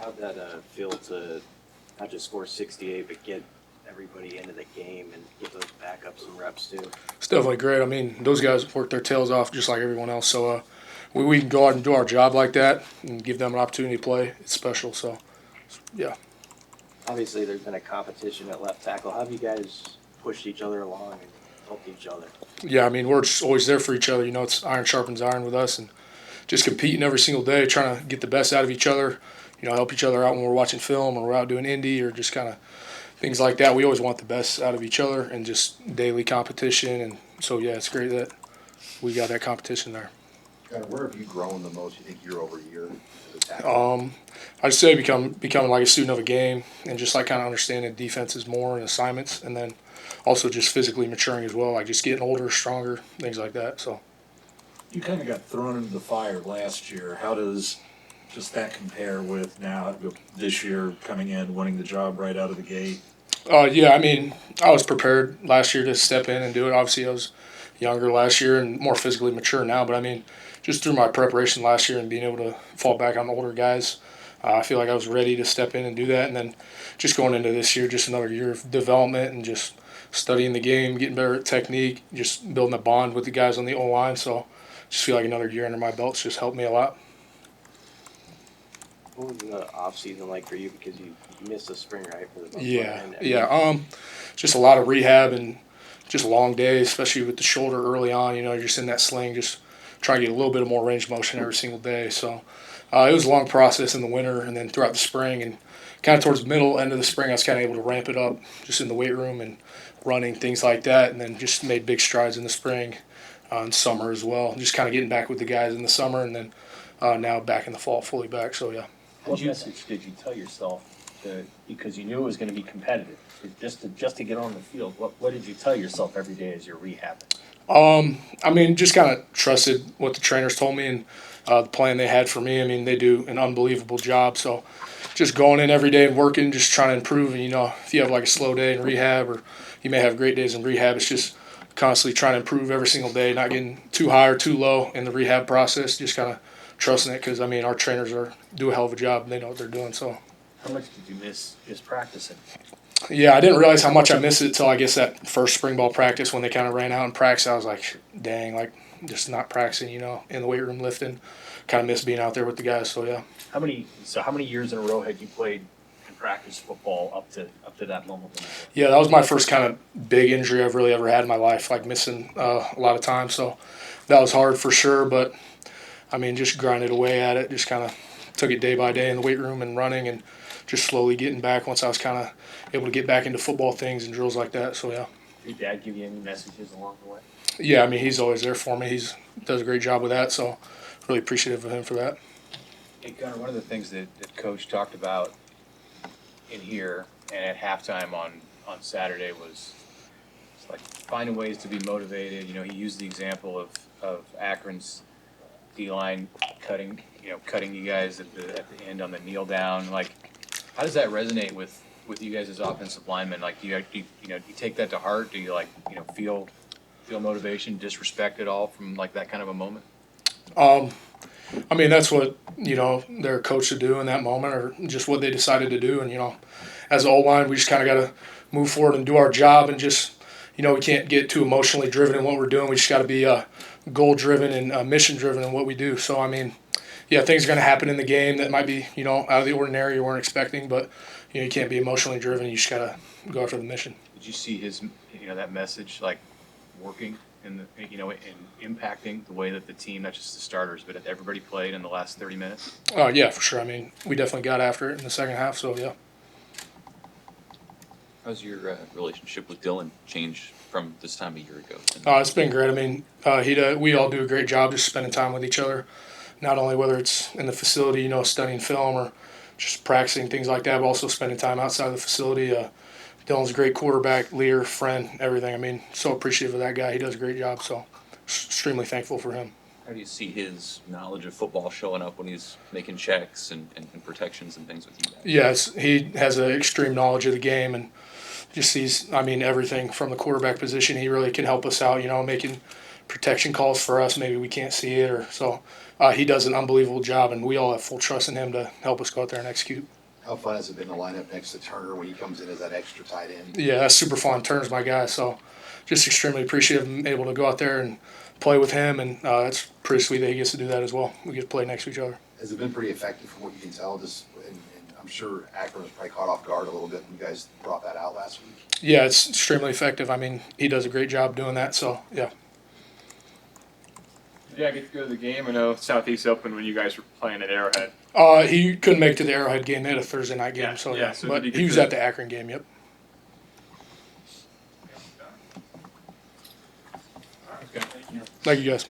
How'd that feel to not just score 68, but get everybody into the game and give those backups some reps too? It's definitely great. I mean, those guys work their tails off just like everyone else. So we can go out and do our job like that and give them an opportunity to play. It's special. So, yeah. Obviously, there's been a competition at left tackle. How have you guys pushed each other along and helped each other? Yeah, I mean, we're just always there for each other. You know, it's iron sharpens iron with us, and just competing every single day, trying to get the best out of each other. You know, help each other out when we're watching film or we're out doing indie or just kind of things like that. We always want the best out of each other and just daily competition. And so, yeah, it's great that we got that competition there. Where have you grown the most, you think, year over year as a tackle? I'd say becoming like a student of a game and just like kind of understanding defenses more and assignments, and then also just physically maturing as well, like just getting older, stronger, things like that. So You kind of got thrown into the fire last year. How does just that compare with now this year coming in, winning the job right out of the gate? yeah, I mean, I was prepared last year to step in and do it. Obviously, I was younger last year and more physically mature now, but I mean, just through my preparation last year and being able to fall back on the older guys, I feel like I was ready to step in and do that. And then just going into this year, just another year of development and just studying the game, getting better at technique, just building a bond with the guys on the O-line. So just feel like another year under my belt's just helped me a lot. What was the off season like for you? Because you missed the spring, right? For the Yeah. Just a lot of rehab and just long days, especially with the shoulder early on. You know, you're just in that sling, just trying to get a little bit of more range of motion every single day. So it was a long process in the winter and then throughout the spring. And kind of towards the end of the spring, I was kind of able to ramp it up just in the weight room and running, things like that. And then just made big strides in the spring and summer as well. Just kind of getting back with the guys in the summer and then now back in the fall, fully back. So, yeah. What message did you tell yourself because you knew it was going to be competitive, just to get on the field? What did you tell yourself every day as you're rehabbing? I mean, just kind of trusted what the trainers told me and the plan they had for me. I mean, they do an unbelievable job. So just going in every day and working, just trying to improve. And, you know, if you have like a slow day in rehab or you may have great days in rehab, it's just constantly trying to improve every single day, not getting too high or too low in the rehab process, just kind of trusting it because, I mean, our trainers do a hell of a job and they know what they're doing. So, how much did you miss just practicing? Yeah, I didn't realize how much I missed it until I guess that first spring ball practice when they kind of ran out and practiced. I was like, dang, like just not practicing, you know, in the weight room lifting. Kind of missed being out there with the guys. So yeah. How many years in a row had you played in practice football up to that moment? Yeah, that was my first kind of big injury I've really ever had in my life, like missing a lot of time. So that was hard for sure, but I mean, just grinded away at it. Just kind of took it day by day in the weight room and running and just slowly getting back once I was kind of able to get back into football things and drills like that. So, yeah. Did Dad give you any messages along the way? Yeah, I mean, he's always there for me. He does a great job with that, so really appreciative of him for that. Hey, Gunnar, one of the things that Coach talked about in here and at halftime on Saturday was like finding ways to be motivated. You know, he used the example of Akron's D-line cutting you guys at the end on the kneel down. Like, how does that resonate with you guys as offensive linemen? Like, do you take that to heart? Do you feel motivation, disrespect at all from like that kind of a moment? I mean, that's what, they're coached to do in that moment or just what they decided to do. And, as an O-line, we just kind of got to move forward and do our job and just, we can't get too emotionally driven in what we're doing. We just got to be goal-driven and mission-driven in what we do. So, I mean, yeah, things are going to happen in the game that might be, out of the ordinary you weren't expecting, but, you can't be emotionally driven. You just got to go after the mission. Did you see his, that message, like, working in impacting the way that the team, not just the starters, but everybody played in the last 30 minutes? Oh, yeah, for sure. I mean, we definitely got after it in the second half, so, yeah. How's your relationship with Dylan changed from this time a year ago? It's been great. I mean, we all do a great job just spending time with each other, not only whether it's in the facility, studying film or just practicing, things like that, but also spending time outside of the facility. Dylan's a great quarterback, leader, friend, everything. I mean, so appreciative of that guy. He does a great job, so extremely thankful for him. How do you see his knowledge of football showing up when he's making checks and protections and things with you guys? Yes, he has an extreme knowledge of the game and just sees, everything from the quarterback position. He really can help us out, making protection calls for us, maybe we can't see it, or so. He does an unbelievable job, and we all have full trust in him to help us go out there and execute. How fun has it been to line up next to Turner when he comes in as that extra tight end? Yeah, that's super fun. Turner's my guy, so just extremely appreciative of able to go out there and play with him, and it's pretty sweet that he gets to do that as well. We get to play next to each other. Has it been pretty effective from what you can tell? And I'm sure Akron was probably caught off guard a little bit when you guys brought that out last week. Yeah, it's extremely effective. I mean, he does a great job doing that, so yeah. Yeah, I get to go to the game. I know Southeast opened when you guys were playing at Arrowhead. He couldn't make it to the Arrowhead game. They had a Thursday night game, Yeah, so yeah, yeah. so But did he he get was to- at the Akron game, yep. Okay. Thank you, guys.